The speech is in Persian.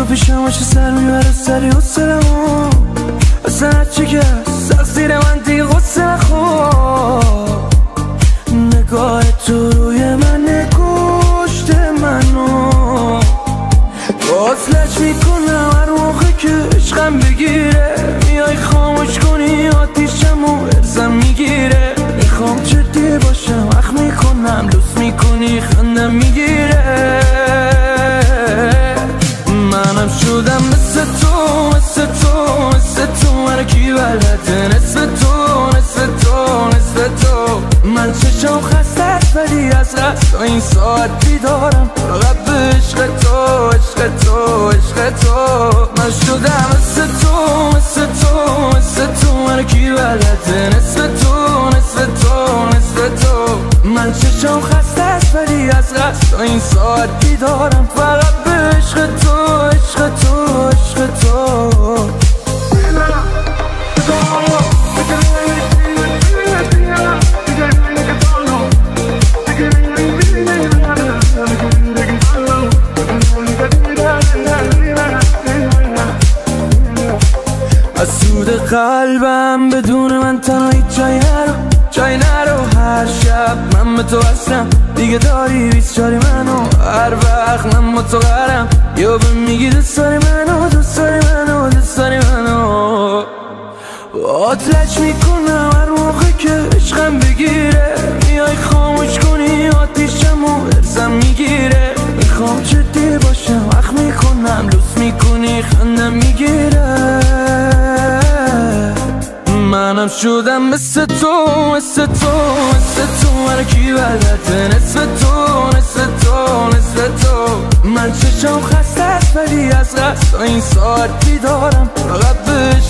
تو پیشم باشه سر میبره سری حسلمو اصلا هرچی که سخت زیر من دیگه غصه نخور نگاه تو روی من کشت منو وصلش میکنم هر موقع که عشقم بگیره میای خاموش کنی آتیشمو ارزم میگیره میخوام جدی باشم وقت میکنم لوس میکنی خندم میگیره منم شدم مثل تو مثل تو مثل تو من کی بلده نصف تو نصف تو نصف تو من چشم خسته است ولی از قصد این ساعت بیدارم فقط به عشق تو عشق تو عشق تو من شدم مثل تو مثل تو مثل تو من کی بلده نصف تو نصف تو نصف تو من چشم خسته است ولی از قصد این ساعت بیدارم فقط به عشق تو عشق تو عشق تو از سود قلبم بدون من تنهایی جای نرو هر شب من به تو هستم دیگه داری 24 منو هر وقت من با تو قرم یا به میگی دوست داری منو دوست داری منو دوست داری منو آتلش میکنم هر موقع که عشقم بگیره میای خاموش کنی آتیشمو ارزم میگیره میخوام جدی باشم وقت میکنم لوس میکنی خندم میگیره منم شدم مثل تو مثل تو مثل تو من کی بلده نصف تو نصف تو نصف تو من چشم خسته است ولی از قصد این ساعت بیدارم فقط به